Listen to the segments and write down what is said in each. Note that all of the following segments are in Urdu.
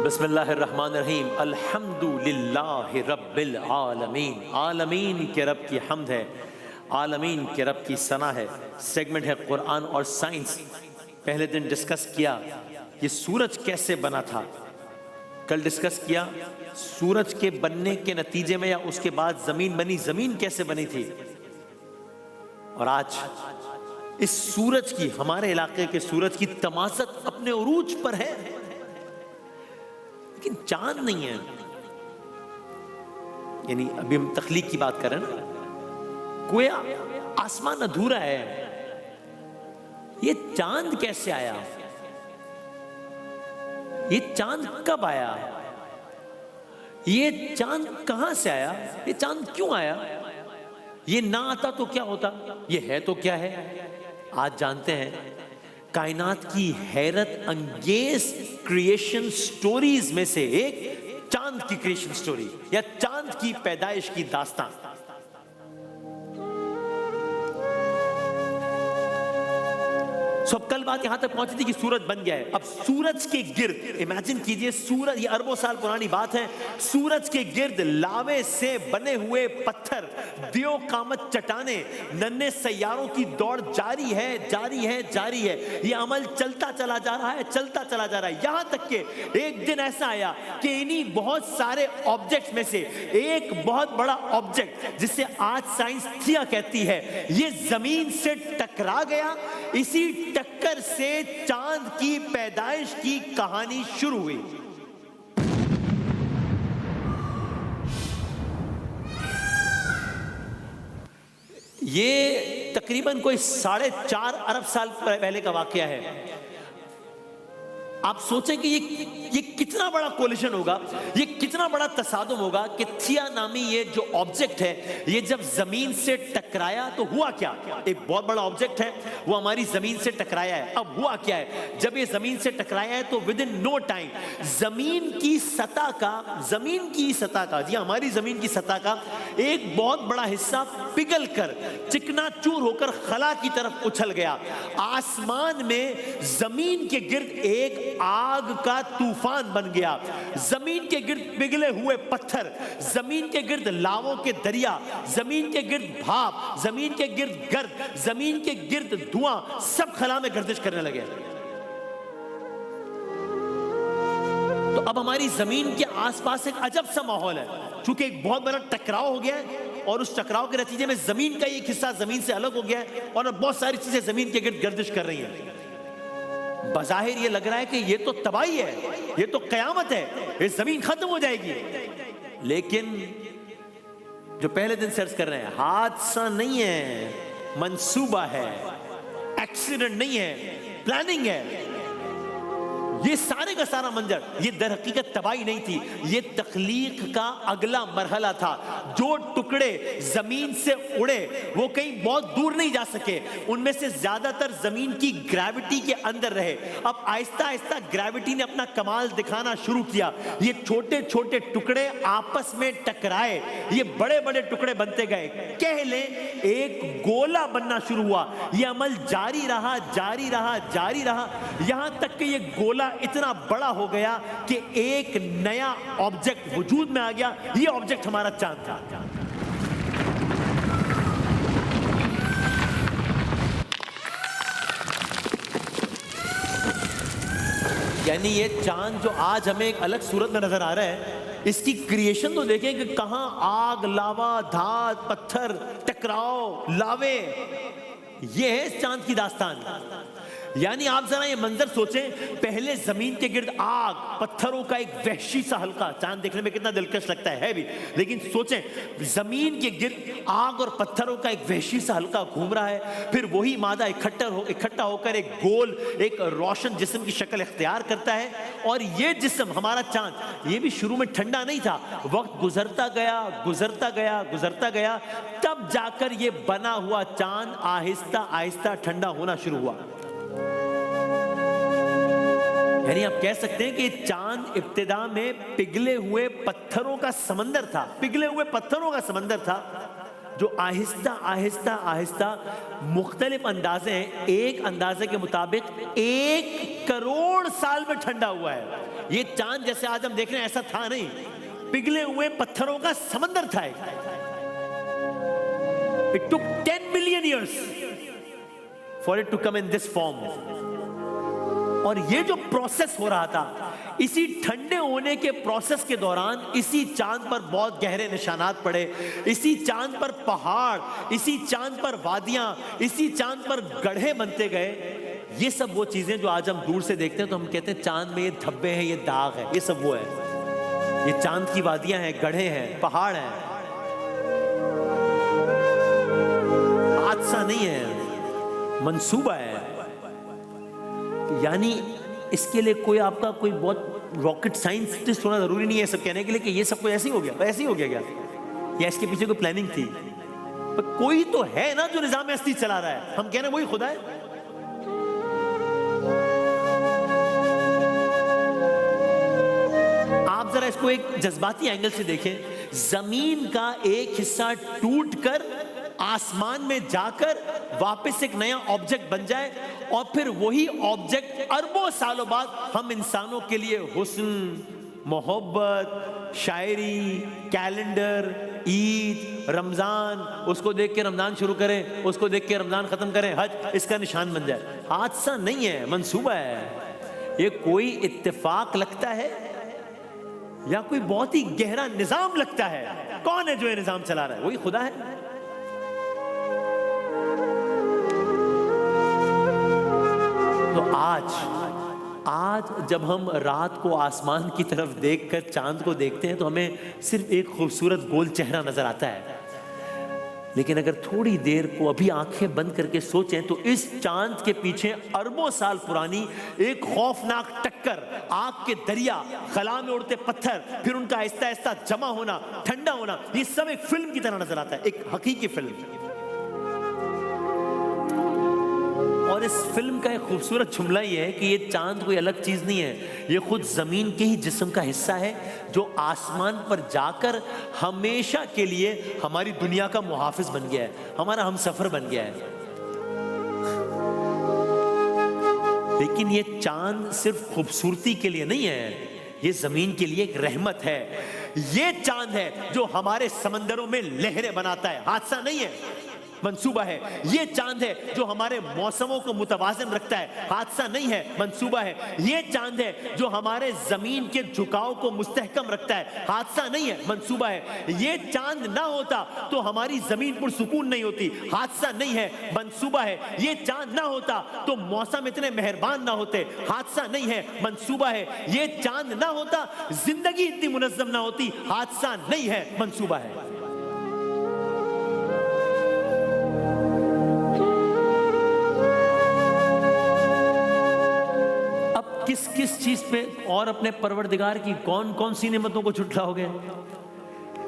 بسم اللہ الرحمن الرحیم۔ الحمد للہ رب العالمین۔ عالمین کے رب کی حمد ہے، عالمین کے رب کی ثنا ہے۔ سیگمنٹ ہے قرآن اور سائنس۔ پہلے دن ڈسکس کیا یہ سورج کیسے بنا تھا، کل ڈسکس کیا سورج کے بننے کے نتیجے میں یا اس کے بعد زمین بنی، زمین کیسے بنی تھی، اور آج اس سورج کی، ہمارے علاقے کے سورج کی تماست اپنے عروج پر ہے، لیکن چاند نہیں ہے۔ یعنی ابھی ہم تخلیق کی بات کر رہے ہیں نا، گویا آسمان ادھورا ہے، یہ چاند کیسے آیا، یہ چاند کب آیا، یہ چاند کہاں سے آیا، یہ چاند کیوں آیا، یہ نہ آتا تو کیا ہوتا، یہ ہے تو کیا ہے۔ آج جانتے ہیں کائنات کی حیرت انگیز کریشن سٹوریز میں سے ایک چاند کی کریشن سٹوری یا چاند کی پیدائش کی داستان۔ اب کل بات یہاں تک پہنچی تھی کہ سورج بن گیا ہے۔ اب سورج کے گرد امیجن کیجئے، سورج، یہ اربوں سال پرانی بات ہے، سورج کے گرد لاوے سے بنے ہوئے پتھر، دیو قامت چٹانیں، ننھے سیاروں کی دوڑ جاری ہے جاری ہے جاری ہے۔ یہ عمل چلتا چلا جا رہا ہے، چلتا چلا جا رہا ہے، یہاں تک کہ ایک دن ایسا آیا کہ انہی بہت سارے آبجیکٹس میں سے ایک بہت بڑا آبجیکٹ جسے آج سائنس تھیا کہتی ہے، یہ زمین سے ٹکرا گیا۔ اسی ٹکر سے چاند کی پیدائش کی کہانی شروع ہوئی۔ یہ تقریباً کوئی 4.5 ارب سال پہلے کا واقعہ ہے۔ آپ سوچیں کہ یہ کتنا بڑا کولیشن ہوگا، یہ کتنا بڑا تصادم ہوگا کہ تھیا نامی یہ جو آبجیکٹ ہے، یہ جب زمین سے ٹکرایا تو ہوا کیا؟ ایک بہت بڑا آبجیکٹ ہے، وہ ہماری زمین سے ٹکرایا ہے۔ اب ہوا کیا ہے؟ جب یہ زمین سے ٹکرایا ہے تو ودن نو ٹائم زمین کی سطح کا جی ہماری زمین کی سطح کا ایک بہت بڑا حصہ پگھل کر چکنا چور ہو کر خلا کی طرف اچھل گیا۔ آسمان میں زمین کے گرد ایک آگ کا طوفان بن گیا۔ زمین کے گرد پگھلے ہوئے پتھر، زمین کے گرد لاووں کے دریا، زمین کے گرد بھاپ، زمین کے گرد گرد، زمین کے گرد دھواں، سب خلا میں گردش کرنے لگے۔ تو اب ہماری زمین کے آس پاس ایک عجب سا ماحول ہے، چونکہ ایک بہت بڑا ٹکراؤ ہو گیا ہے اور اس ٹکراؤ کے نتیجے میں زمین کا ایک حصہ زمین سے الگ ہو گیا ہے اور اب بہت ساری چیزیں زمین کے گرد گردش کر رہی ہیں۔ بظاہر یہ لگ رہا ہے کہ یہ تو تباہی ہے، یہ تو قیامت ہے، یہ زمین ختم ہو جائے گی، لیکن جو پہلے دن سرچ کر رہے ہیں، حادثہ نہیں ہے، منصوبہ ہے، ایکسیڈنٹ نہیں ہے، پلاننگ ہے۔ یہ سارے کا سارا منظر، یہ در حقیقت تباہی نہیں تھی، یہ تخلیق کا اگلا مرحلہ تھا۔ جو ٹکڑے زمین سے اڑے وہ کہیں بہت دور نہیں جا سکے، ان میں سے زیادہ تر زمین کی گریوٹی کے اندر رہے۔ اب آہستہ آہستہ گریوٹی نے اپنا کمال دکھانا شروع کیا، یہ چھوٹے چھوٹے ٹکڑے آپس میں ٹکرائے، یہ بڑے بڑے ٹکڑے بنتے گئے، کہہ لیں ایک گولا بننا شروع ہوا۔ یہ عمل جاری رہا جاری رہا جاری رہا، یہاں تک کہ یہ گولا اتنا بڑا ہو گیا کہ ایک نیا آبجیکٹ وجود میں آ گیا۔ یہ آبجیکٹ ہمارا چاند تھا۔ یعنی یہ چاند جو آج ہمیں ایک الگ صورت میں نظر آ رہا ہے، اس کی کریشن تو دیکھیں کہ کہاں آگ، لاوا، دھات، پتھر، ٹکراؤ، لاوے، یہ ہے اس چاند کی داستان۔ یعنی آپ ذرا یہ منظر سوچیں، پہلے زمین کے گرد آگ، پتھروں کا ایک وحشی سا حلقہ، چاند دیکھنے میں کتنا دلکش لگتا ہے بھی، لیکن سوچیں زمین کے گرد آگ اور پتھروں کا ایک وحشی سا حلقہ گھوم رہا ہے، پھر وہی مادہ اکٹھا ہو کر ایک گول، ایک روشن جسم کی شکل اختیار کرتا ہے، اور یہ جسم ہمارا چاند، یہ بھی شروع میں ٹھنڈا نہیں تھا، وقت گزرتا گیا گزرتا گیا گزرتا گیا، تب جا کر یہ بنا ہوا چاند آہستہ آہستہ ٹھنڈا ہونا شروع ہوا۔ یعنی آپ کہہ سکتے ہیں کہ چاند ابتدا میں پگھلے ہوئے پتھروں کا سمندر تھا، پگھلے ہوئے پتھروں کا سمندر تھا، جو آہستہ آہستہ آہستہ مختلف اندازے ہیں، ایک اندازے کے مطابق 1 کروڑ سال میں ٹھنڈا ہوا ہے۔ یہ چاند جیسے آج ہم دیکھ رہے ہیں ایسا تھا نہیں، پگھلے ہوئے پتھروں کا سمندر تھا۔ It took 10 million years for it to come in this form. اور یہ جو پروسیس ہو رہا تھا، اسی ٹھنڈے ہونے کے پروسیس کے دوران اسی چاند پر بہت گہرے نشانات پڑے، اسی چاند پر پہاڑ، اسی چاند پر وادیاں، اسی چاند پر گڑھے بنتے گئے۔ یہ سب وہ چیزیں جو آج ہم دور سے دیکھتے ہیں تو ہم کہتے ہیں چاند میں یہ دھبے ہیں، یہ داغ ہے، یہ سب وہ ہے۔ یہ چاند کی وادیاں ہیں، گڑھے ہیں، پہاڑ ہیں۔ حادثہ نہیں ہے، منصوبہ ہے۔ یعنی اس کے لیے کوئی آپ کا کوئی بہت راکٹ سائنسسٹ ہونا ضروری نہیں ہے سب کہنے کے لیے کہ یہ سب کچھ ایسے ہی ہو گیا، ایسے ہی ہو گیا کیا، یا اس کے پیچھے کوئی پلاننگ تھی۔ پر کوئی تو ہے نا جو نظام ہستی چلا رہا ہے، ہم کہہ رہے ہیں وہی خدا ہے۔ آپ ذرا اس کو ایک جذباتی اینگل سے دیکھیں، زمین کا ایک حصہ ٹوٹ کر آسمان میں جا کر واپس ایک نیا آبجیکٹ بن جائے، اور پھر وہی آبجیکٹ اربوں سالوں بعد ہم انسانوں کے لیے حسن، محبت، شاعری، کیلنڈر، عید، رمضان، اس کو دیکھ کے رمضان شروع کریں، اس کو دیکھ کے رمضان ختم کریں، حج اس کا نشان بن جائے۔ حادثہ نہیں ہے، منصوبہ ہے۔ یہ کوئی اتفاق لگتا ہے یا کوئی بہت ہی گہرا نظام لگتا ہے؟ کون ہے جو یہ نظام چلا رہا ہے؟ وہی خدا ہے۔ تو آج جب ہم رات کو آسمان کی طرف دیکھ کر چاند کو دیکھتے ہیں تو ہمیں صرف ایک خوبصورت گول چہرہ نظر آتا ہے، لیکن اگر تھوڑی دیر کو ابھی آنکھیں بند کر کے سوچیں تو اس چاند کے پیچھے اربوں سال پرانی ایک خوفناک ٹکر، آگ کے دریا، خلا میں اڑتے پتھر، پھر ان کا آہستہ آہستہ جمع ہونا، ٹھنڈا ہونا، یہ سب ایک فلم کی طرح نظر آتا ہے، ایک حقیقی فلم۔ اور اس فلم کا ایک خوبصورت جملہ یہ ہے کہ یہ چاند کوئی الگ چیز نہیں ہے، یہ خود زمین کے ہی جسم کا حصہ ہے جو آسمان پر جا کر ہمیشہ کے لیے ہماری دنیا کا محافظ بن گیا ہے، ہمارا ہم سفر بن گیا ہے۔ لیکن یہ چاند صرف خوبصورتی کے لیے نہیں ہے، یہ زمین کے لیے ایک رحمت ہے۔ یہ چاند ہے جو ہمارے سمندروں میں لہریں بناتا ہے، حادثہ نہیں ہے، منصوبہ ہے۔ یہ چاند ہے جو ہمارے موسموں کو متوازن رکھتا ہے، حادثہ نہیں ہے، منصوبہ ہے۔ یہ چاند ہے جو ہمارے زمین کے جھکاؤ کو مستحکم رکھتا ہے، حادثہ نہیں ہے، منصوبہ ہے۔ یہ چاند نہ ہوتا تو ہماری زمین پرسکون نہیں ہوتی، حادثہ نہیں ہے، منصوبہ ہے۔ یہ چاند نہ ہوتا تو موسم اتنے مہربان نہ ہوتے، حادثہ نہیں ہے، منصوبہ ہے۔ یہ چاند نہ ہوتا زندگی اتنی منظم نہ ہوتی، حادثہ نہیں ہے، منصوبہ ہے۔ کس چیز پہ اور اپنے پروردگار کی کون کون سی نعمتوں کو جھٹلاؤ گے؟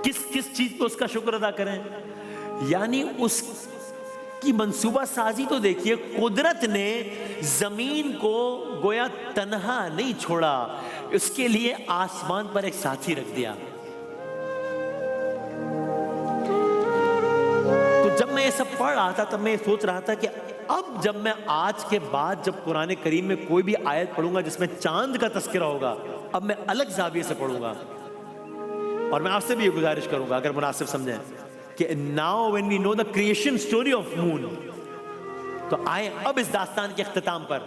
کس چیز پہ اس کا شکر ادا کریں؟ یعنی اس کی منصوبہ سازی تو دیکھیے، قدرت نے زمین کو گویا تنہا نہیں چھوڑا، اس کے لیے آسمان پر ایک ساتھی رکھ دیا۔ تو جب میں یہ سب پڑھ رہا تھا تب میں یہ سوچ رہا تھا کہ اب جب میں آج کے بعد جب قرآن کریم میں کوئی بھی آیت پڑھوں گا جس میں چاند کا تذکرہ ہوگا، اب میں الگ زاویے سے پڑھوں گا، اور میں آپ سے بھی یہ گزارش کروں گا اگر مناسب سمجھیں کہ now when we know the creation story of moon، تو آئیں اب اس داستان کے اختتام پر۔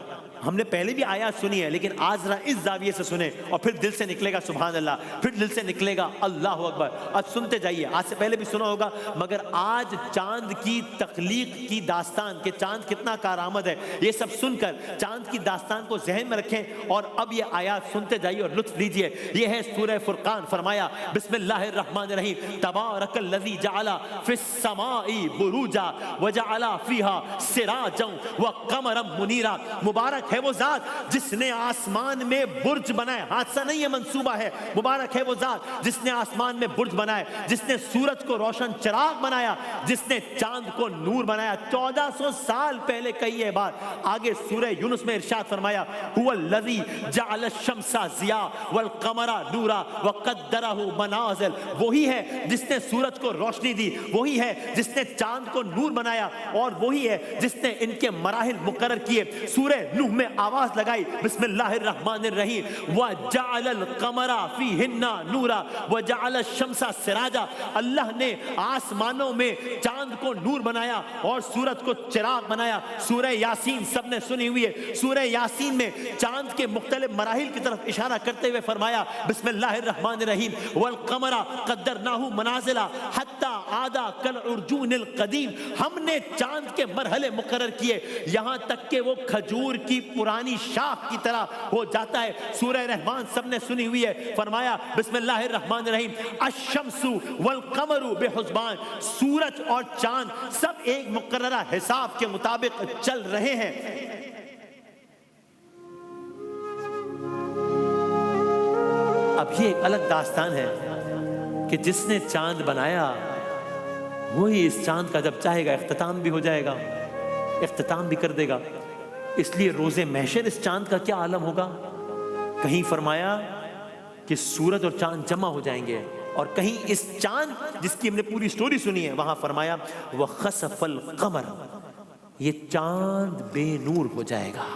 ہم نے پہلے بھی آیات سنی ہے لیکن آج ذرا اس زاویے سے سنیں، اور پھر دل سے نکلے گا سبحان اللہ، پھر دل سے نکلے گا اللہ اکبر۔ آج سنتے جائیے، آج سے پہلے بھی سنا ہوگا، مگر آج چاند کی تخلیق کی داستان کہ چاند کتنا کارآمد ہے، یہ سب سن کر چاند کی داستان کو ذہن میں رکھیں، اور اب یہ آیات سنتے جائیے اور لطف لیجیے۔ یہ ہے سورہ فرقان، فرمایا بسم اللہ الرحمن الرحیم، تبارک الذی جعل فی السماء بروجا وجعل فیہا سراجا وقمرا منیرا، مبارک مبارک ہے وہ ذات جس نے آسمان میں برج بنائے، حادثہ نہیں ہے منصوبہ ہے، مبارک ہے وہ ذات جس نے آسمان میں برج بنائے، جس نے سورج کو روشن چراغ بنایا، جس نے چاند کو نور بنایا۔ 1400 سال پہلے کہی ہے بات۔ آگے سورہ یونس میں ارشاد فرمایا هو الذی جعل الشمس ضیاء والقمر نورا وقدرہ منازل، وہی ہے جس نے سورج کو روشنی دی، وہی ہے جس نے چاند کو نور بنایا، اور وہی ہے جس نے ان کے مراحل مقرر کیے۔ سورہ نوح میں آواز لگائی بسم اللہ الرحمن الرحیم وجعل القمر فیہن نورا وجعل الشمس سراجا، اللہ نے آسمانوں میں چاند کو نور بنایا اور سورج کو چراغ بنایا۔ سورہ یاسین سب نے سنی ہوئی ہے، سورہ یاسین میں چاند کے مختلف مراحل کی طرف اشارہ کرتے ہوئے فرمایا بسم اللہ الرحمن الرحیم والقمر قدرناہ منازل حتی عاد کالعرجون القدیم، ہم نے چاند کے مرحلے مقرر کیے یہاں تک کہ وہ کھجور کی پرانی شاخ کی طرح ہو جاتا ہے۔ سورہ رحمان سب نے سنی ہوئی ہے، فرمایا بسم اللہ الرحمن الرحیم الشمس والقمر بحسبان، سورج اور چاند سب ایک مقررہ حساب کے مطابق چل رہے ہیں۔ اب یہ ایک الگ داستان ہے کہ جس نے چاند بنایا وہی اس چاند کا جب چاہے گا اختتام بھی ہو جائے گا، اختتام بھی کر دے گا۔ اس لیے روز محشر اس چاند کا کیا عالم ہوگا؟ کہیں فرمایا کہ سورج اور چاند جمع ہو جائیں گے، اور کہیں اس چاند جس کی ہم نے پوری سٹوری سنی ہے وہاں فرمایا وَخَسَفَ الْقَمَرَ، یہ چاند بے نور ہو جائے گا۔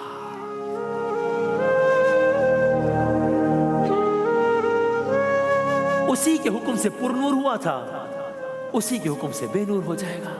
اسی کے حکم سے پر نور ہوا تھا، اسی کے حکم سے بے نور ہو جائے گا۔